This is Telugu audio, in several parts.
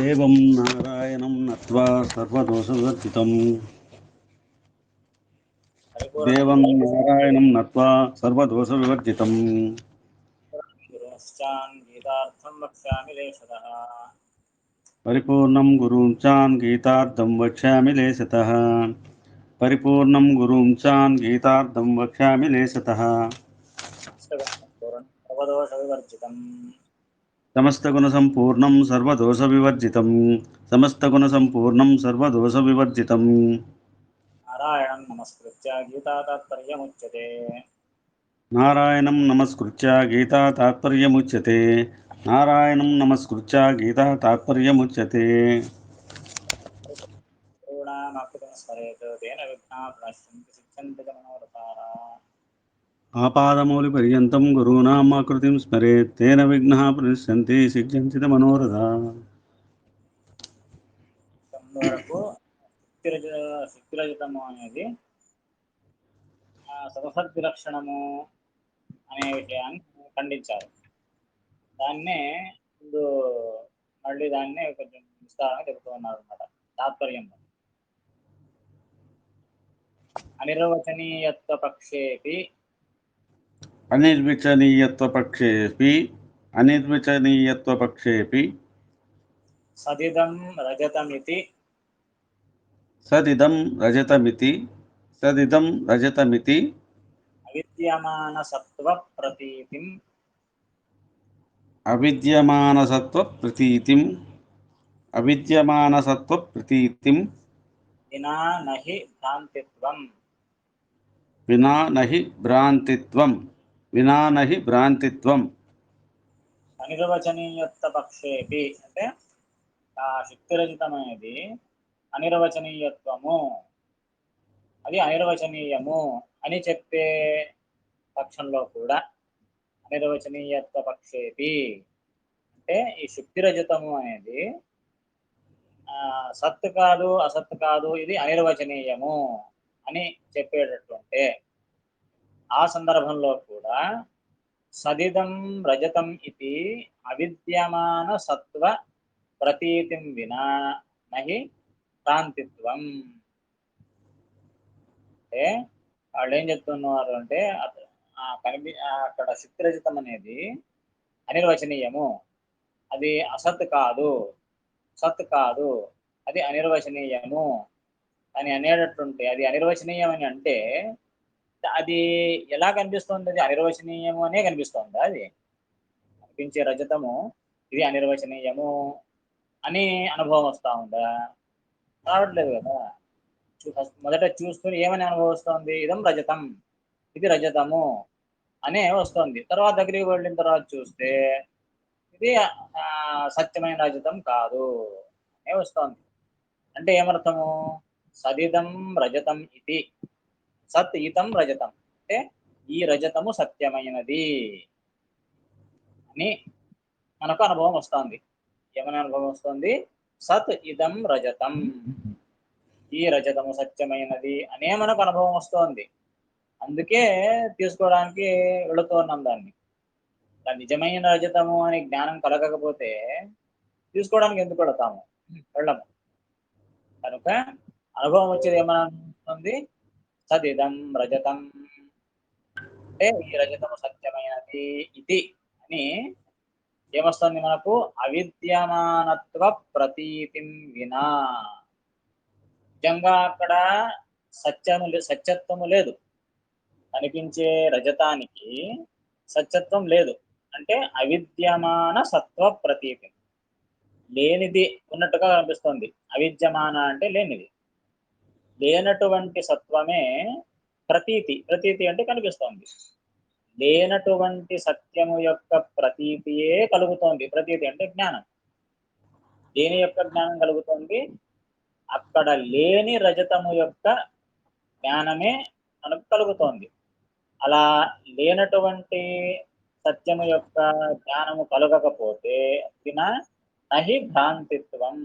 ఏవం నారాయణం నత్వా సర్వదోషవర్జితం దేవం నారాయణం నత్వా సర్వదోషవివర్జితం పరిపూర్ణం గురుం చాన్ గీతార్థం వక్ష్యామి లేశతః పరిపూర్ణం గురుం చాన్ గీతార్థం వక్ష్యామి లేశతః సమస్తగుణ సంపూర్ణం సర్వదోషవివర్జితం సమస్తగుణ సంపూర్ణం సర్వదోషవివర్జితం నారాయణం నమస్కృత్య గీతా తాత్పర్యముచ్యతే నారాయణం నమస్కృత్య గీతా తాత్పర్యముచ్యతే నారాయణం నమస్కృత్య గీతా తాత్పర్యముచ్యతే కరుణామాకృతమస్మరేత్ తేన విఘ్నాః ప్రణశ్యంతి సిద్ధ్యంతి చ మనోరథాః. ఆపాదమౌలి పర్యంతం గురూణాం ఆకృతిం స్మరేత్ తేన విఘ్నాః ప్రణశ్యంతి సిద్ధ్యంతి చ మనోరథాః. వరకు శక్తిరజితము అనేది సదసద్విలక్షణము అనే విషయాన్ని ఖండించారు. దాన్నే ముందు మళ్ళీ దాన్నే కొంచెం విస్తారంగా చెబుతూ ఉన్నారు అనమాట. తాత్పర్యంలో అనిర్వచనీయత్వ పక్షేపి అనిర్వచనీయత్వ పక్షేపి సదిదం రజతమితి అవిద్యమానసత్వ ప్రతీతిం వినా నహి భ్రాంతిత్వం అనిర్వచనీయత్వ పక్షేపి అంటే ఆ శక్తిరహితమైనది అనిర్వచనీయత్వము, అది అనిర్వచనీయము అని చెప్పే పక్షంలో కూడా అనిర్వచనీయత్వ పక్షేపి అంటే ఈ శక్తిరహితము అనేది సత్ కాదు అసత్ కాదు, ఇది అనిర్వచనీయము అని చెప్పేటట్లుంటే ఆ సందర్భంలో కూడా సదిదం రజతం ఇది అవిద్యమాన సత్వ ప్రతీతిం వినా నహి భ్రాంతిత్వం. అంటే వాళ్ళు ఏం చెప్తున్నారు అంటే అక్కడ శక్తిరహితం అనేది అనిర్వచనీయము, అది అసత్ కాదు సత్ కాదు, అది అనిర్వచనీయము అని అనేటట్టుంటే అది అనిర్వచనీయం అని అంటే అది ఎలా కనిపిస్తుంది? అది అనిర్వచనీయము అనే కనిపిస్తుందా? అది కనిపించే రజతము ఇది అనిర్వచనీయము అని అనుభవం వస్తూ ఉందా? రావట్లేదు కదా. మొదట చూస్తూనే ఏమని అనుభవిస్తోంది? ఇదం రజతం, ఇది రజతము అనే వస్తుంది. తర్వాత దగ్గరికి వెళ్ళిన తర్వాత చూస్తే ఇది సత్యమైన రజతం కాదు అనే వస్తుంది. అంటే ఏమర్థము? సదిదం రజతం ఇది సత్ ఇతం రజతం అంటే ఈ రజతము సత్యమైనది అని మనకు అనుభవం వస్తుంది. ఏమని అనుభవం వస్తుంది? సత్ ఇదం రజతం, ఈ రజతము సత్యమైనది అనే మనకు అనుభవం వస్తోంది. అందుకే తీసుకోవడానికి వెళుతున్నాం దాన్ని. నిజమైన రజతము అని జ్ఞానం కలగకపోతే తీసుకోవడానికి ఎందుకు వెళతాము? వెళ్ళము. కనుక అనుభవం వచ్చేది ఏమనుకుంటుంది? సదిదం రజతం అంటే ఈ రజతము సత్యమైనది ఇది అని ఏమొస్తుంది మనకు? అవిద్యమానత్వ ప్రతీతిం వినా. నిజంగా అక్కడ సత్యత్వము లేదు. కనిపించే రజతానికి సత్యత్వం లేదు. అంటే అవిద్యమాన సత్వ ప్రతీతి, లేనిది ఉన్నట్టుగా కనిపిస్తుంది. అవిద్యమాన అంటే లేనిది, లేనటువంటి సత్వమే ప్రతీతి. ప్రతీతి అంటే కనిపిస్తోంది. లేనటువంటి సత్యము యొక్క ప్రతీతియే కలుగుతోంది. ప్రతీతి అంటే జ్ఞానం. దేని యొక్క జ్ఞానం కలుగుతోంది? అక్కడ లేని రజతము యొక్క జ్ఞానమే మనకు కలుగుతోంది. అలా లేనటువంటి సత్యము యొక్క జ్ఞానము కలగకపోతే వినా నహి భ్రాంతిత్వం,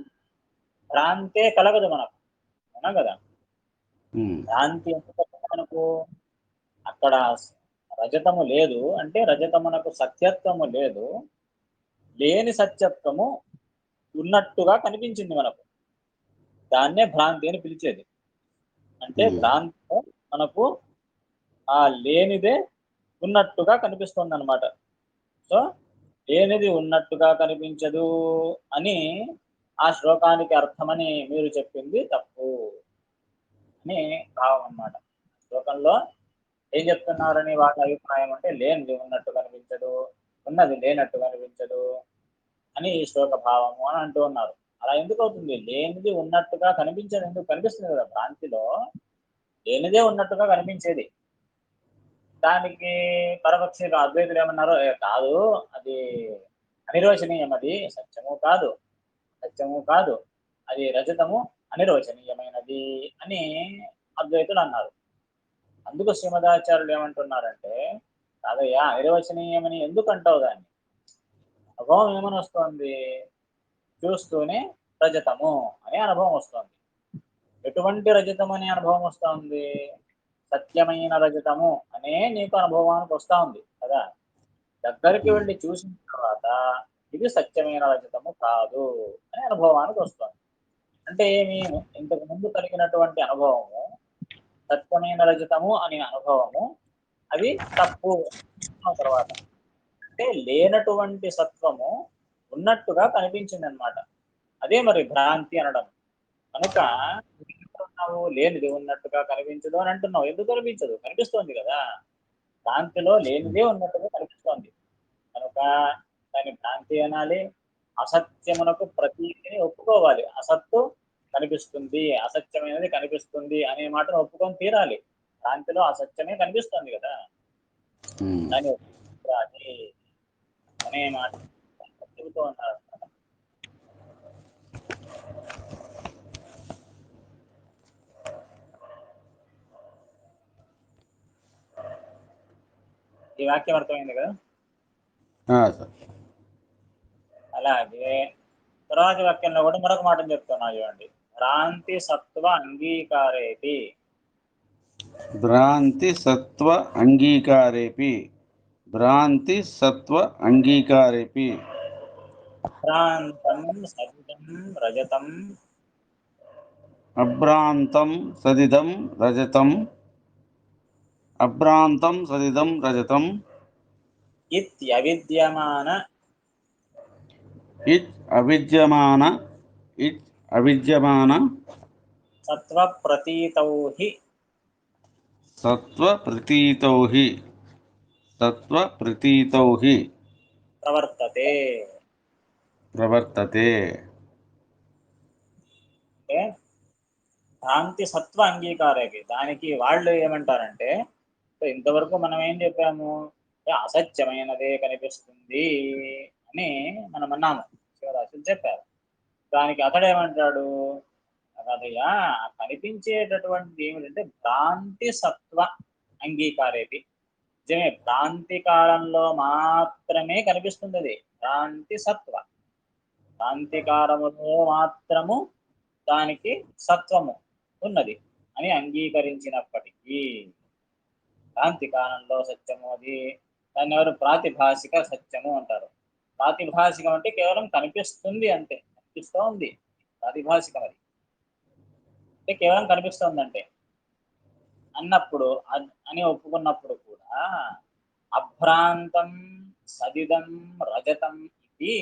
భ్రాంతే కలగదు మనకు. అవునా కదా? భ్రాంతి ఎందుకు మనకు? అక్కడ రజతము లేదు అంటే రజతమునకు సత్యత్వము లేదు. లేని సత్యత్వము ఉన్నట్టుగా కనిపించింది మనకు. దాన్నే భ్రాంతి అని పిలిచేది. అంటే భ్రాంతిలో మనకు ఆ లేనిదే ఉన్నట్టుగా కనిపిస్తుందన్నమాట. సో, లేనిది ఉన్నట్టుగా కనిపించదు అని ఆ శ్లోకానికి అర్థమని మీరు చెప్పింది తప్పు అని భావం అన్నమాట. శ్లోకంలో ఏం చెప్తున్నారని వాళ్ళ అభిప్రాయం అంటే లేనిది ఉన్నట్టు కనిపించదు, ఉన్నది లేనట్టు కనిపించదు అని ఈ శ్లోక భావము అని అంటూ ఉన్నారు. అలా ఎందుకు అవుతుంది? లేనిది ఉన్నట్టుగా కనిపించదు, ఎందుకు కనిపిస్తుంది కదా భ్రాంతిలో లేనిదే ఉన్నట్టుగా కనిపించేది. దానికి పరపక్షి అద్వైతులు ఏమన్నారు? కాదు, అది అనిర్వచనీయం, అది సత్యము కాదు, సత్యము కాదు, అది రజతము అనిర్వచనీయమైనది అని అద్వైతులు అన్నారు. అందుకు శ్రీమదాచార్యులు ఏమంటున్నారంటే, కాదయ్యా అనిర్వచనీయమని ఎందుకు అంటావు దాన్ని? అనుభవం ఏమని వస్తోంది? చూస్తూనే రజతము అనే అనుభవం వస్తోంది. ఎటువంటి రజతం అనే అనుభవం వస్తోంది? సత్యమైన రజతము అనే నీకు అనుభవానికి వస్తా ఉంది కదా. దగ్గరికి వెళ్ళి చూసిన తర్వాత ఇది సత్యమైన రజతము కాదు అనే అనుభవానికి వస్తుంది. అంటే ఏమి? ఇంతకు ముందు కలిగినటువంటి అనుభవము సత్యమైన రజతము అనే అనుభవము అది తప్పు తర్వాత అంటే లేనటువంటి సత్వము ఉన్నట్టుగా కనిపించింది అనమాట. అదే మరి భ్రాంతి అనడం. కనుక నువ్వు లేనిది ఉన్నట్టుగా కనిపించదు అని అంటున్నావు. ఎందుకు కనిపించదు? కనిపిస్తోంది కదా. భ్రాంతిలో లేనిదే ఉన్నట్టుగా కనిపిస్తోంది. కనుక దాన్ని భ్రాంతి అనాలి. అసత్యమునకు ప్రతీతిని ఒప్పుకోవాలి. అసత్తు కనిపిస్తుంది, అసత్యమైనది కనిపిస్తుంది అనే మాటను ఒప్పుకొని తీరాలి. భ్రాంతిలో అసత్యమే కనిపిస్తుంది కదా. దాన్ని ఒప్పుకోవాలి అనే మాట చెబుతూ ఉన్నారు. ఈ వాక్యం అర్థమైంది కదా. సార్. అలాగే తర్వాత వాక్యంలో కూడా మరొక మాటను చెప్తున్నా చూడండి. భ్రాంతి సత్వ అంగీకారేటి. భ్రాంతి సత్వ అంగీకారేపి. భ్రాంతి సత్వ అంగీకారేపి. అభ్రాంతం సదిదం రజతం. అభ్రాంతం సదిదం రజతం. అభ్రాంతం సదిదం రజతం. ఇత్యవిద్యమాన ఇత్ అవిద్యమాన. ఇత్ అవిద్యమాన. సత్వ ప్రతీతౌ హి. సత్వ ప్రతీతౌ హి. సత్వ ప్రతీతౌ హి. ప్రవర్తతే. ప్రవర్తతే. అంటే భ్రాంతి సత్వ అంగీకారేకి దానికి వాళ్ళు ఏమంటారంటే, ఇంతవరకు మనం ఏం చెప్పాము? అసత్యమైనదే కనిపిస్తుంది అని మనం అన్నాము. శివరాశులు చెప్పారు. దానికి అతడేమంటాడు? కాదయ్యా, కనిపించేటటువంటిది ఏమిటంటే భ్రాంతి సత్వ అంగీకారేది. నిజమే, భ్రాంతి కాలంలో మాత్రమే కనిపిస్తుంది అది. భ్రాంతి సత్వ, భ్రాంతి కాలములో మాత్రము దానికి సత్వము ఉన్నది అని అంగీకరించినప్పటికీ భ్రాంతి కాలంలో సత్యము అది. దాన్ని ఎవరు ప్రాతిభాషిక సత్యము అంటారు. ప్రాతిభాషికం అంటే కేవలం కనిపిస్తుంది అంతే, కనిపిస్తూ ఉంది. ప్రాతిభాషికం అది అంటే కేవలం కనిపిస్తుందంటే అన్నప్పుడు అని ఒప్పుకున్నప్పుడు కూడా అభ్రాంతం సదిదం రజతం ఇది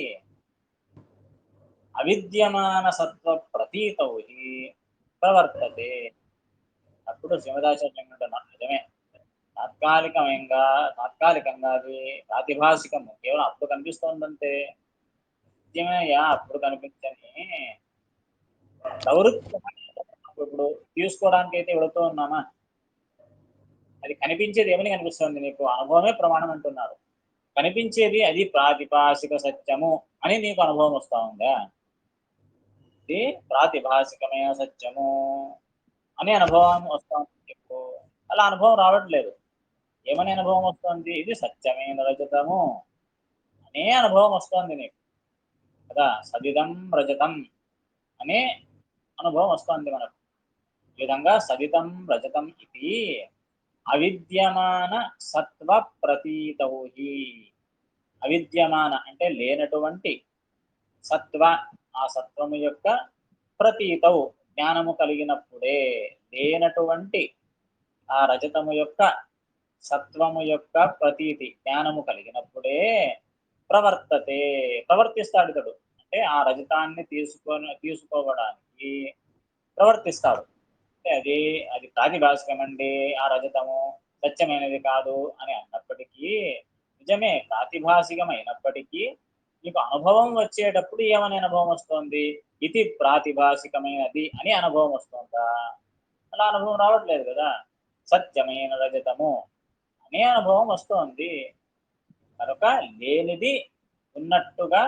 అవిద్యమాన సత్వ ప్రతీతౌ హి ప్రవర్తతే. అప్పుడు శివదాచార్యం అంటున్నారు, నిజమే, తాత్కాలికంగా అది ప్రాతిభాషికము, కేవలం అప్పుడు కనిపిస్తోందంటే నిజమేయా. అప్పుడు కనిపించని ప్రవృత్తి ఇప్పుడు తీసుకోవడానికి అయితే వెళుతూ ఉన్నామా, అది కనిపించేది ఏమని కనిపిస్తుంది? నీకు అనుభవమే ప్రమాణం అంటున్నారు. కనిపించేది అది ప్రాతిభాషిక సత్యము అని నీకు అనుభవం వస్తా ఉందా? ఇది ప్రాతిభాషికమైన సత్యము అనే అనుభవం వస్తుంది నీకు. అలా అనుభవం రావట్లేదు. ఏమని అనుభవం వస్తుంది? ఇది సత్యమైన రజతము అనే అనుభవం వస్తుంది నీకు కదా. సదిదం రజతం అనే అనుభవం వస్తుంది మనకు. ఈ విధంగా సదితం రజతం ఇది అవిద్యమాన సత్వ ప్రతీతౌ హి. అవిద్యమాన అంటే లేనటువంటి సత్వ, ఆ సత్వము యొక్క ప్రతీతవు జ్ఞానము కలిగినప్పుడే, లేనటువంటి ఆ రజతము యొక్క సత్వము యొక్క ప్రతీతి జ్ఞానము కలిగినప్పుడే ప్రవర్తతే, ప్రవర్తిస్తాడు ఇతడు. అంటే ఆ రజతాన్ని తీసుకోవడానికి ప్రవర్తిస్తాడు. అంటే అది ప్రాతిభాసికమండి, ఆ రజతము సత్యమైనది కాదు అని అన్నప్పటికీ, నిజమే ప్రాతిభాసికమైనప్పటికీ నీకు అనుభవం వచ్చేటప్పుడు ఏమని అనుభవం వస్తుంది? ఇది ప్రాతిభాసికమైనది అని అనుభవం వస్తుందా? అలా అనుభవం రావట్లేదు కదా. సత్యమైన రజతము అనే అనుభవం వస్తోంది. కనుక లేనిది ఉన్నట్టుగా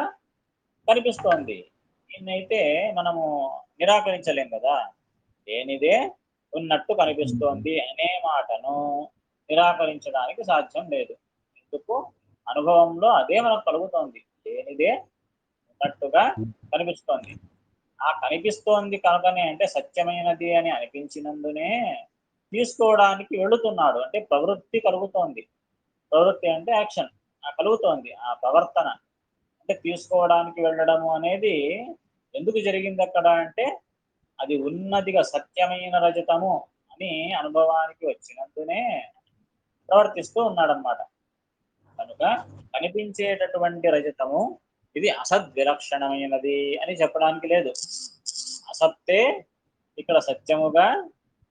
కనిపిస్తోంది. దీన్నైతే మనము నిరాకరించలేం కదా. లేనిదే ఉన్నట్టు కనిపిస్తోంది అనే మాటను నిరాకరించడానికి సాధ్యం లేదు. ఎందుకు? అనుభవంలో అదే మనకు కలుగుతోంది. లేనిదే ఉన్నట్టుగా కనిపిస్తోంది. ఆ కనిపిస్తోంది కనుకనే, అంటే సత్యమైనది అని అనిపించినందునే తీసుకోవడానికి వెళుతున్నాడు. అంటే ప్రవృత్తి కలుగుతోంది. ప్రవృత్తి అంటే యాక్షన్. కలుగుతోంది ఆ ప్రవర్తన. అంటే తీసుకోవడానికి వెళ్ళడము అనేది ఎందుకు జరిగింది అక్కడ అంటే, అది ఉన్నదిగా సత్యమైన రజతము అని అనుభవానికి వచ్చినందునే ప్రవర్తిస్తూ ఉన్నాడనమాట. కనుక కనిపించేటటువంటి రజతము ఇది అసద్విలక్షణమైనది అని చెప్పడానికి లేదు. అసత్తే ఇక్కడ సత్యముగా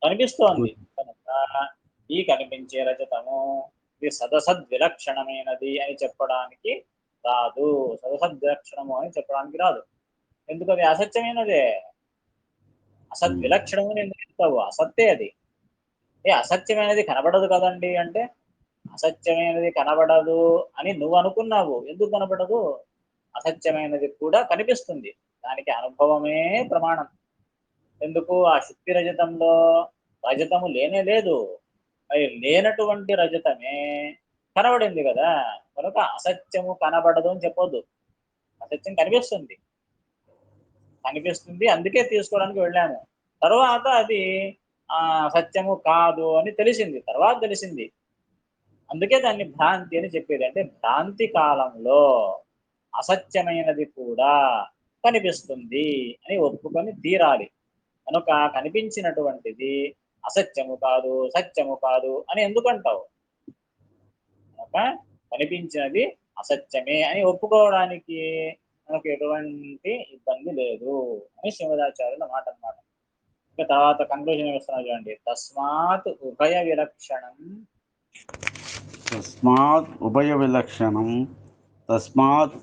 కనిపిస్తోంది కనుక ఈ కనిపించే రజతము ఇది సదసద్విలక్షణమైనది అని చెప్పడానికి రాదు. సదసద్విలక్షణము అని చెప్పడానికి రాదు. ఎందుకు? అది అసత్యమైనదే. అసద్విలక్షణము అని ఎందుకు చెప్తావు? అసత్తే అది. అసత్యమైనది కనబడదు కదండి అంటే, అసత్యమైనది కనబడదు అని నువ్వు అనుకున్నావు. ఎందుకు కనబడదు? అసత్యమైనది కూడా కనిపిస్తుంది. దానికి అనుభవమే ప్రమాణం. ఎందుకు? ఆ శుద్ధి రజతంలో రజతము లేనే లేదు. మరి లేనటువంటి రజతమే కనబడింది కదా. కనుక అసత్యము కనబడదు అని చెప్పొద్దు. అసత్యం కనిపిస్తుంది. కనిపిస్తుంది, అందుకే తీసుకోవడానికి వెళ్ళాను. తర్వాత అది సత్యము కాదు అని తెలిసింది. తర్వాత తెలిసింది. అందుకే దాన్ని భ్రాంతి అని చెప్పేది. అంటే భ్రాంతి కాలంలో అసత్యమైనది కూడా కనిపిస్తుంది అని ఒప్పుకొని తీరాలి. కనుక కనిపించినటువంటిది అసత్యము కాదు, సత్యము కాదు అని ఎందుకంటావు? కనుక కనిపించినది అసత్యమే అని ఒప్పుకోవడానికి మనకు ఎటువంటి ఇబ్బంది లేదు అని శ్రీమదాచార్యుల మాట అన్నమాట. ఇంకా తర్వాత కంక్లూజన్ వేస్తున్నా చూడండి. తస్మాత్ ఉభయ విలక్షణం తస్మాత్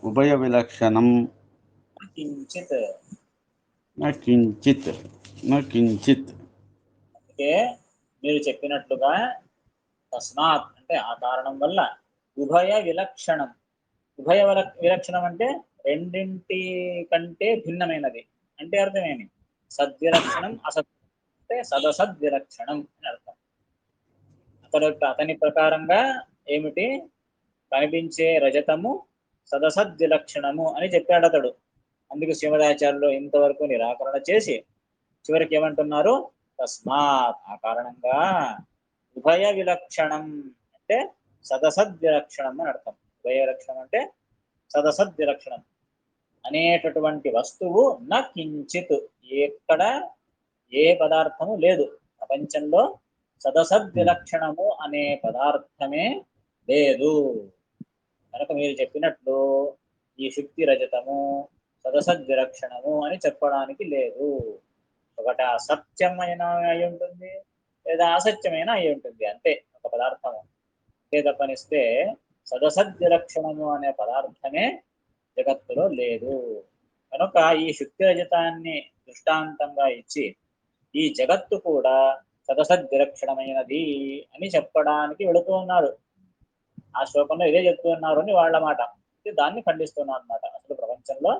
ఉభయ విలక్షణం కించిత్. కించిత్ అంటే మీరు చెప్పినట్లుగా తస్మాత్ అంటే ఆ కారణం వల్ల, ఉభయ విలక్షణం. ఉభయ విలక్షణం అంటే రెండింటి కంటే భిన్నమైనది అంటే అర్థమేమి? సద్విలక్షణం, అసత్ అంటే సదసద్విలక్షణం అని అర్థం. అతని ప్రకారంగా ఏమిటి? కనిపించే రజతము సదసద్విలక్షణము అని చెప్పాడు అతడు. అందుకు శ్రీమదాచార్యులు ఇంతవరకు నిరాకరణ చేసి చివరికి ఏమంటున్నారు? తస్మాత్ ఆ కారణంగా ఉభయ విలక్షణం అంటే సదసద్విలక్షణం అని అర్థం. ఉభయ విలక్షణం అంటే సదసద్విలక్షణం అనేటటువంటి వస్తువు న కించిత్, ఎక్కడ ఏ పదార్థము లేదు. ప్రపంచంలో సదసద్విలక్షణము అనే పదార్థమే లేదు. కనుక మీరు చెప్పినట్లు ఈ శుక్తి రజతము సదసద్విలక్షణము అని చెప్పడానికి లేదు. ఒకటి అసత్యమైన అయి ఉంటుంది, లేదా అసత్యమైన అయి ఉంటుంది, అంతే ఒక పదార్థము. అంతే తప్పనిస్తే సదసద్విలక్షణము అనే పదార్థమే జగత్తులో లేదు. కనుక ఈ శుక్తి రజతాన్ని దృష్టాంతంగా ఇచ్చి ఈ జగత్తు కూడా సదసద్విలక్షణమైనది అని చెప్పడానికి వెళుతూ ఉన్నారు. ఆ శ్లోకంలో ఇదే చెప్తూ ఉన్నారు అని వాళ్ళ మాట. దాన్ని ఖండిస్తున్నారు అన్నమాట. అసలు ప్రపంచంలో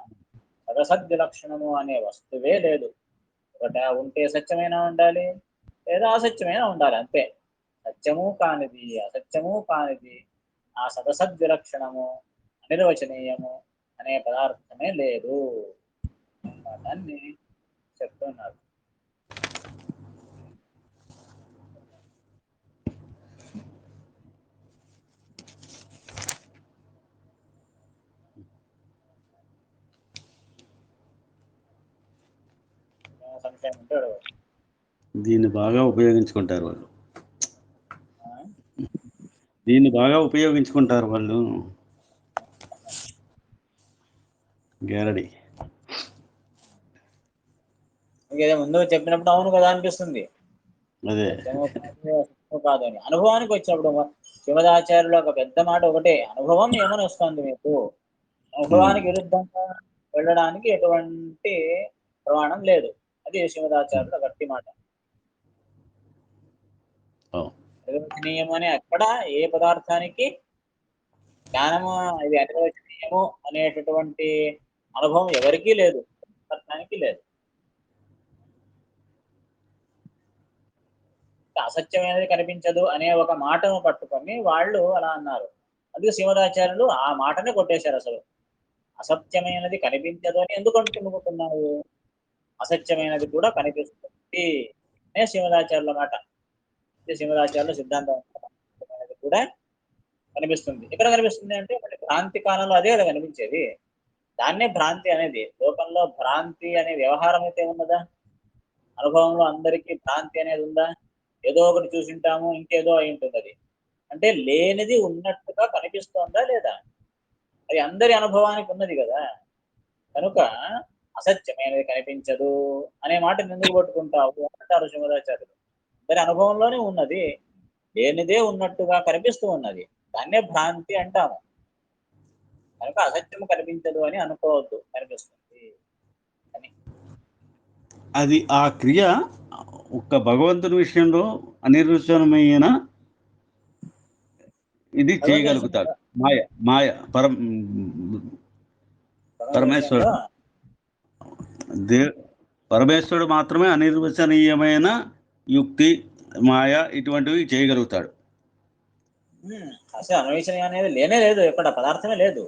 సదసద్విలక్షణము అనే వస్తువే లేదు. ఒకట ఉంటే సత్యమైన ఉండాలి, లేదా అసత్యమైన ఉండాలి, అంతే. సత్యము కానిది, అసత్యము కానిది, ఆ సదసద్విలక్షణము, అనిర్వచనీయము అనే పదార్థమే లేదు. దాన్ని చెప్తున్నారు. ఏమంటే అడగవచ్చు. దీన్ని బాగా ఉపయోగించుకుంటారు వాళ్ళు. ఆ? దీన్ని బాగా ఉపయోగించుకుంటారు వాళ్ళు. గ్యారడి. ఇంకేదో ముందు చెప్పినప్పుడు అవును కదా అనిపిస్తుంది, అదే. సత్యము కాదు అసత్యము కాదు అని. అనుభవానికి వచ్చినప్పుడు శ్రీమదాచార్యులు ఒక పెద్ద మాట ఒకటే, అనుభవం ఏమని వస్తుంది మీకు, అనుభవానికి విరుద్ధంగా వెళ్ళడానికి ఎటువంటి ప్రమాణం లేదు. అది శ్రీమదాచార్యుల గట్టి మాట. నిర్వచనీయం అని అక్కడ ఏ పదార్థానికి జ్ఞానము ఇది అనిర్వచనీయము అనేటటువంటి అనుభవం ఎవరికీ లేదు, పదార్థానికి లేదు. అసత్యమైనది కనిపించదు అనే ఒక మాటను పట్టుకొని వాళ్ళు అలా అన్నారు. అందుకే శ్రీమదాచార్యులు ఆ మాటనే కొట్టేశారు. అసలు అసత్యమైనది కనిపించదు అని ఎందుకు అనుకుంటున్నావు, అసత్యమైనది కూడా కనిపిస్తుంది అనే శ్రీమదాచార్యుల మాట. శ్రీమదాచార్యుల సిద్ధాంతం అనేది కూడా కనిపిస్తుంది. ఎక్కడ కనిపిస్తుంది అంటే మరి భ్రాంతి కాలంలో అదే కదా కనిపించేది. దాన్నే భ్రాంతి అనేది. లోకంలో భ్రాంతి అనే వ్యవహారం అయితే ఉన్నదా? అనుభవంలో అందరికీ భ్రాంతి అనేది ఉందా? ఏదో ఒకటి చూసింటాము, ఇంకేదో అయి ఉంటుంది అది. అంటే లేనిది ఉన్నట్టుగా కనిపిస్తోందా లేదా? అది అందరి అనుభవానికి ఉన్నది కదా. కనుక అసత్యమైనది కనిపించదు అనే మాట ఎందుకు పట్టుకుంటావు అంటారు శ్రీమదాచార్యులు. అందరి అనుభవంలోనే ఉన్నది, లేనిదే ఉన్నట్టుగా కనిపిస్తూ ఉన్నది, దాన్నే భ్రాంతి అంటాము. కనుక అసత్యము కనిపించదు అని అనుకోవద్దు, కనిపిస్తుంది అని. అది ఆ క్రియ ఒక్క భగవంతుని విషయంలో అనిర్వచనమైన ఇది భగవంతుని చేయగలుగుతాడు. మాయ మాయ పరమేశ్వరుడు. విషయంలో దే పరమేశ్వరుడు మాత్రమే అనిర్వచనీయమైన యుక్తి, మాయ ఇటువంటివి చేయగలుగుతాడు. అసలు అన్వేషణ అనేది లేనే లేదు, ఎక్కడ పదార్థమే లేదు.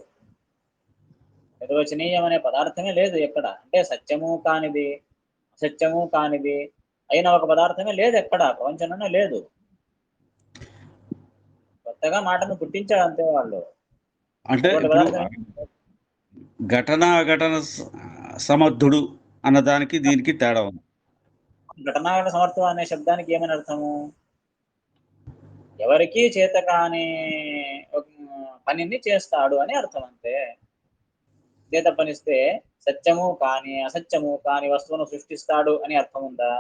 నిర్వచనీయం అనే పదార్థమే లేదు ఎక్కడ. అంటే సత్యము కానిది అసత్యము కానిది అయిన ఒక పదార్థమే లేదు ఎక్కడ, ప్రపంచంలోనే లేదు. కొత్తగా మాటను పుట్టించారు అంతే వాళ్ళు. అంటే అటువంటి ఇప్పుడు పదార్థం ఘటన సమర్థుడు అన్నదానికి దీనికి తేడా ఉంది. ఘటనాగత సమర్థం అనే శబ్దానికి ఏమని అర్థము? ఎవరికీ చేత కాని పనిని చేస్తాడు అని అర్థం అంతే. చేత పనిస్తే సత్యము కాని అసత్యము కాని వస్తువును సృష్టిస్తాడు అని అర్థం ఉందా?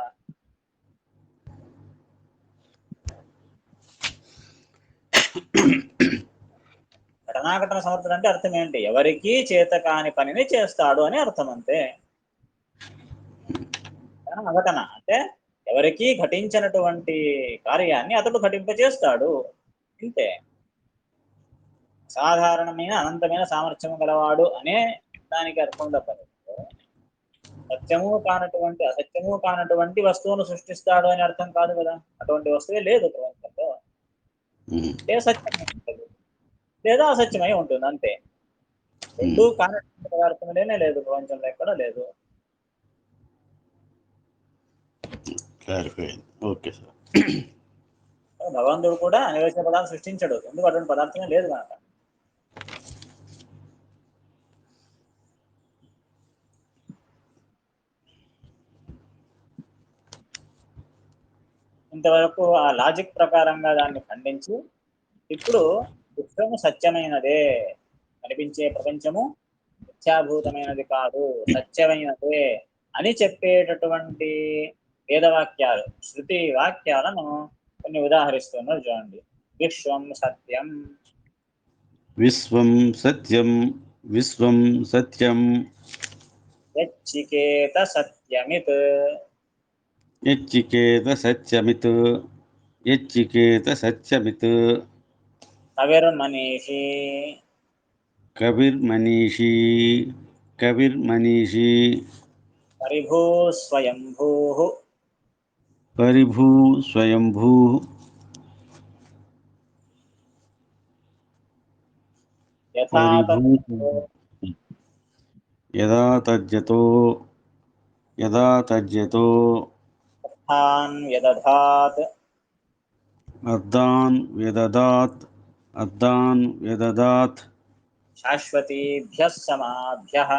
ఘటనాఘటన సమర్థుడు అంటే అర్థం ఏంటి? ఎవరికీ చేత కాని పనిని చేస్తాడు అని అర్థం అంతే. అఘటన అంటే ఎవరికీ ఘటించినటువంటి కార్యాన్ని అతడు ఘటింపజేస్తాడు ఇంతే. సాధారణమైన అనంతమైన సామర్థ్యము గలవాడు అనే దానికి అర్థం తప్పదు. సత్యము కానటువంటి అసత్యము కానటువంటి వస్తువును సృష్టిస్తాడు అని అర్థం కాదు కదా. అటువంటి వస్తువే లేదు ప్రపంచంలో. ఏ సత్యమై ఉంటుంది లేదా అసత్యమై ఉంటుంది అంతే. రెండు కానటువంటి పదార్థం లేనే లేదు ప్రపంచంలో, ఎక్కడ లేదు. Okay sir. భగవంతుడు కూడా అనిర్వచన పదార్థం సృష్టించడు, ఎందుకు అటువంటి పదార్థమే లేదు కనుక. ఇంతవరకు ఆ లాజిక్ ప్రకారంగా దాన్ని ఖండించి ఇప్పుడు విశ్వము సత్యమైనదే, కనిపించే ప్రపంచము మిథ్యాభూతమైనది కాదు, సత్యమైనదే అని చెప్పేటటువంటి వేదవాక్యాలు, శృతి వాక్యాలను కొన్ని ఉదాహరిస్తున్నారు చూడండి. విశ్వం సత్యం, విశ్వం సత్యం, విశ్వం సత్యం, యచ్చికేత సత్యమిత్, యచ్చికేత సత్యమిత్, యచ్చికేత సత్యమిత్, కవిర్మనీషి, కవిర్మనీషి, కవిర్మనీషి, పరిభూ స్వయంభూ, పరిభూ స్వయంభూ, యథా పరిభూ తత్తో, యదా తజ్జతో, యదా తజ్జతో, అర్థాన్ వ్యదధాత్, అర్ధాన్ వ్యదదాత్, అర్ధాన్ వ్యదదాత్, శాశ్వతీభ్యః సమాభ్యః,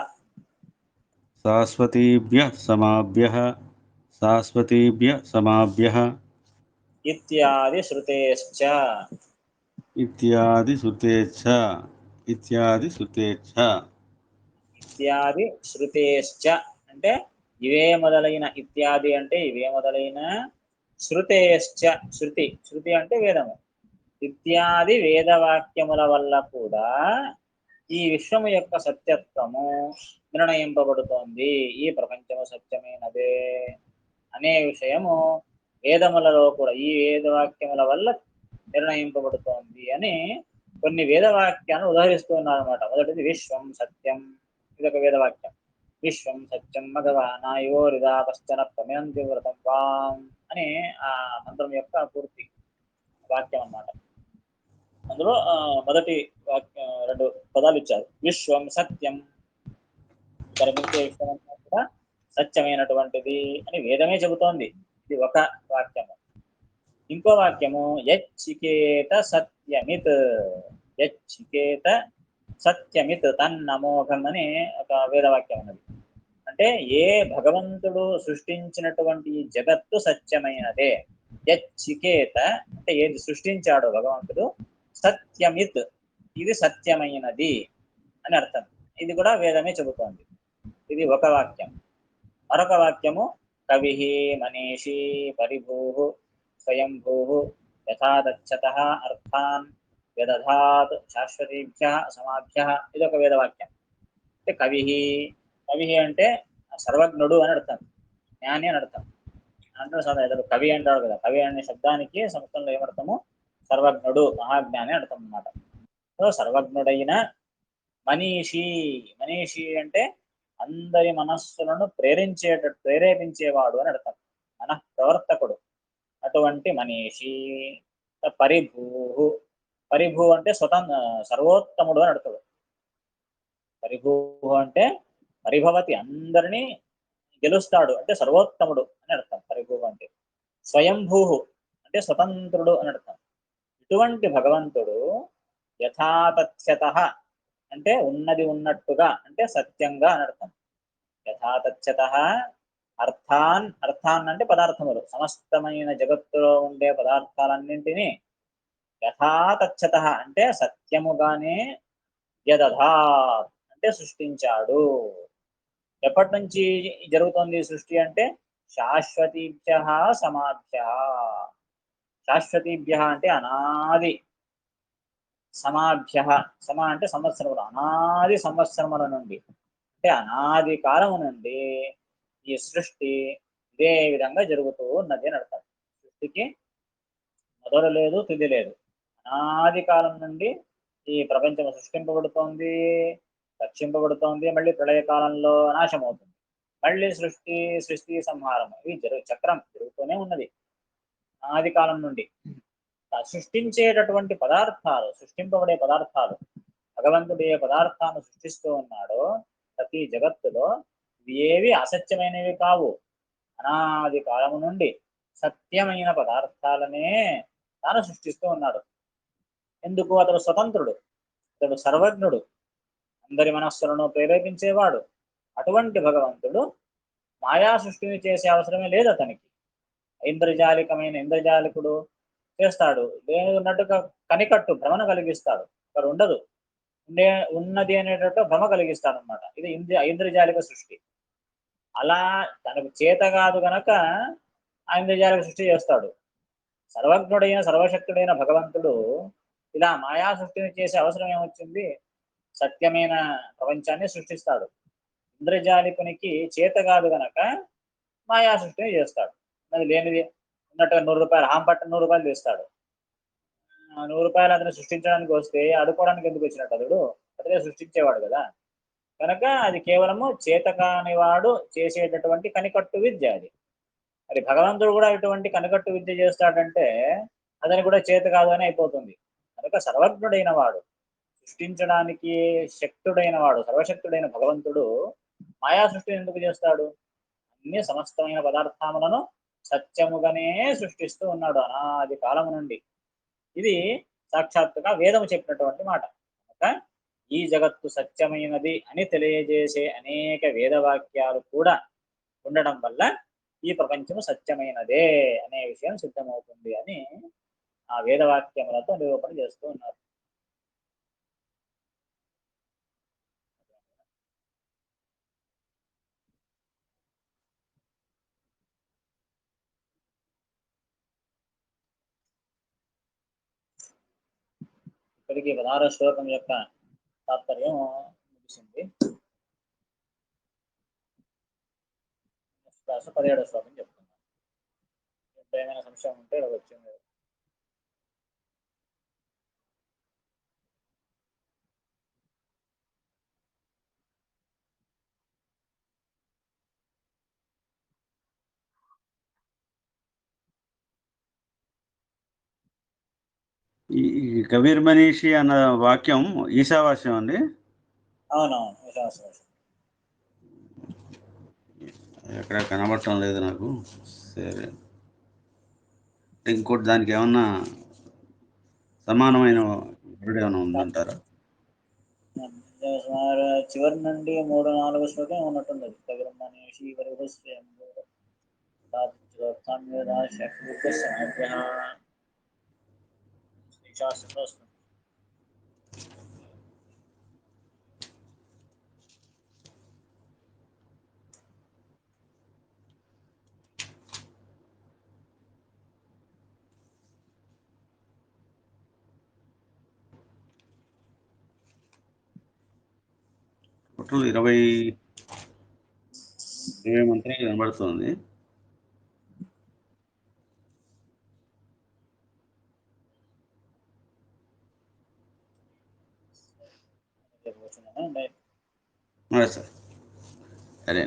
శాశ్వతీభ్యః సమాభ్యః, శాశ్వతీభ్య సమాభ్యః ఇత్యాది శ్రుతేశ్చ. ఇత్యాది శృతేచ్ఛ. ఇత్యాది శృతేచ్ఛ. ఇత్యాది శ్రుతేశ్చ అంటే ఇవే మొదలైన, ఇత్యాది అంటే ఇవే మొదలైన, శ్రుతేశ్చ శృతి, శృతి అంటే వేదము, ఇత్యాది వేదవాక్యముల వల్ల కూడా ఈ విశ్వము యొక్క సత్యత్వము నిర్ణయింపబడుతోంది. ఈ ప్రపంచము సత్యమైనదే అనే విషయము వేదములలో కూడా ఈ వేదవాక్యముల వల్ల నిర్ణయింపబడుతోంది అని కొన్ని వేదవాక్యాలను ఉదహరిస్తున్నారు అనమాట. మొదటిది విశ్వం సత్యం, ఇదొక వేదవాక్యం. విశ్వం సత్యం భగవానాయోరిదా కశ్చన ప్రమేంతి వ్రతం వాం అని ఆ మంత్రం యొక్క పూర్తి వాక్యం అన్నమాట. అందులో మొదటి రెండు పదాలు ఇచ్చారు, విశ్వం సత్యం, కనిపించే విశ్వం అంతా కూడా సత్యమైనటువంటిది అని వేదమే చెబుతోంది. ఇది ఒక వాక్యము. ఇంకో వాక్యము యచ్చికేత సత్యమిత్, యచ్చికేత సత్యమిత్ తన్నమోఘం అని ఒక వేదవాక్యం ఉన్నది. అంటే ఏ భగవంతుడు సృష్టించినటువంటి జగత్తు సత్యమైనదే. యచ్చికేత అంటే ఏది సృష్టించాడో భగవంతుడు, సత్యమిత్ ఇది సత్యమైనది అని అర్థం. ఇది కూడా వేదమే చెబుతోంది. ఇది ఒక వాక్యం. మరొక వాక్యము కవి మనీషి పరిభూ స్వయంభూ యథాదచ్చత అర్థాన్ వ్యదధాత్ శాశ్వతీభ్య సమాభ్య, ఇది ఒక వేదవాక్యం. అంటే కవి, కవి అంటే సర్వజ్ఞుడు అని అర్థం, జ్ఞాని అని అర్థం. అంటే సాధారణ కవి అంటాడు కదా, కవి అనే శబ్దానికి సంస్కృతంలో ఏమర్థము, సర్వజ్ఞుడు మహాజ్ఞాని అర్థం అన్నమాట. సో సర్వజ్ఞుడైన మనీషి, మనీషి అంటే అందరి మనస్సులను ప్రేరేపించేవాడు అని అర్థం, మన ప్రవర్తకుడు. అటువంటి మనీషి. పరిభూ, పరిభూ అంటే సర్వోత్తముడు అని అర్థం. పరిభూ అంటే పరిభవతి అందరినీ గెలుస్తాడు అంటే సర్వోత్తముడు అని అర్థం పరిభూ అంటే. స్వయంభూ అంటే స్వతంత్రుడు అని అర్థం. ఇటువంటి భగవంతుడు యథాతథ్యత అంటే ఉన్నది ఉన్నట్టుగా అంటే సత్యంగా అని అర్థం. యథాతథ్యత అర్థాన్, అర్థాన్ అంటే పదార్థములు, సమస్తమైన జగత్తులో ఉండే పదార్థాలన్నింటినీ యథాతథ్యత అంటే సత్యముగానే యదధాత్ అంటే సృష్టించాడు. ఎప్పటి నుంచి జరుగుతోంది సృష్టి అంటే శాశ్వతీభ్య సమాభ్య. శాశ్వతీభ్య అంటే అనాది, సమాభ్య సమ అంటే సంవత్సరములు, అనాది సంవత్సరముల నుండి అంటే అనాది కాలము నుండి ఈ సృష్టి ఇదే విధంగా జరుగుతూ ఉన్నది అని అర్థం. సృష్టికి మొదలు లేదు, తుది లేదు. అనాది కాలం నుండి ఈ ప్రపంచం సృష్టింపబడుతోంది, రక్షింపబడుతోంది, మళ్ళీ ప్రళయకాలంలో నాశమవుతుంది, మళ్ళీ సృష్టి సంహారం, ఇవి చక్రం జరుగుతూనే ఉన్నది అనాది కాలం నుండి. సృష్టించేటటువంటి పదార్థాలు, సృష్టింపబడే పదార్థాలు, భగవంతుడు ఏ పదార్థాన్ని సృష్టిస్తూ ఉన్నాడో ప్రతి జగత్తులో ఏవి అసత్యమైనవి కావు. అనాది కాలము నుండి సత్యమైన పదార్థాలనే తాను సృష్టిస్తూ ఉన్నాడు. ఎందుకు? అతడు స్వతంత్రుడు, అతడు సర్వజ్ఞుడు, అందరి మనస్సులను ప్రేరేపించేవాడు. అటువంటి భగవంతుడు మాయా సృష్టిని చేసే అవసరమే లేదు అతనికి. ఇంద్రజాలికుడు చేస్తాడు, లేని ఉన్నట్టుగా కనికట్టు భ్రమను కలిగిస్తాడు, అక్కడ ఉండదు, ఉన్నది అనేటట్టు భ్రమ కలిగిస్తాడు అనమాట. ఇది ఐంద్రజాలిక సృష్టి. అలా తనకు చేత కాదు గనక ఆ ఇంద్రజాలిక సృష్టి చేస్తాడు. సర్వజ్ఞుడైన సర్వశక్తుడైన భగవంతుడు ఇలా మాయా సృష్టిని చేసే అవసరం ఏమొచ్చింది? సత్యమైన ప్రపంచాన్ని సృష్టిస్తాడు. ఇంద్రజాలికునికి చేత కాదు గనక మాయా సృష్టిని చేస్తాడు. అది లేనిది ఉన్నట్టుగా 100 రూపాయలు హాంపట్ట 100 రూపాయలు తీస్తాడు. 100 రూపాయలు అతను సృష్టించడానికి వస్తే ఆడుకోవడానికి ఎందుకు వచ్చినట్టు? అతడే సృష్టించేవాడు కదా. కనుక అది కేవలము చేతకాని వాడు చేసేటటువంటి కనికట్టు విద్య అది. మరి భగవంతుడు కూడా ఇటువంటి కనికట్టు విద్య చేస్తాడంటే అతని కూడా చేత కాదు అని అయిపోతుంది. కనుక సర్వజ్ఞుడైన వాడు, సృష్టించడానికి శక్తుడైన వాడు, సర్వశక్తుడైన భగవంతుడు మాయా సృష్టిని ఎందుకు చేస్తాడు? అన్ని సమస్తమైన పదార్థములను సత్యముగానే సృష్టిస్తూ ఉన్నాడు అనాది కాలము నుండి. ఇది సాక్షాత్తుగా వేదము చెప్పినటువంటి మాట. కనుక ఈ జగత్తు సత్యమైనది అని తెలియజేసే అనేక వేదవాక్యాలు కూడా ఉండడం వల్ల ఈ ప్రపంచము సత్యమైనదే అనే విషయం సిద్ధమవుతుంది అని ఆ వేదవాక్యములతో నిరూపణ చేస్తూ ఉన్నారు. ఇప్పటికీ 16వ శ్లోకం యొక్క తాత్పర్యం ముగిసింది. 17వ శ్లోకం చెప్తున్నాను. ఏమైనా సంశయం ఉంటే వచ్చింది. ఈ కబీర్ మనీషి అన్న వాక్యం ఈశావాస్యం అండి. అవునవును, విశ్వాసం. ఎక్కడ కనబడటం లేదు నాకు. సరే, ఇంకోటి దానికి ఏమన్నా సమానమైన వర్డ్ ఏమైనా ఉందంటారా? చివరి నుండి 3-4 శ్లోకం ఉన్నట్టుంది. కబీర్ మనీషి శాస్త్రంలో వస్తుంది. టోటల్ 20 మంత్రాలు కనబడుతుంది. సార్ సరే.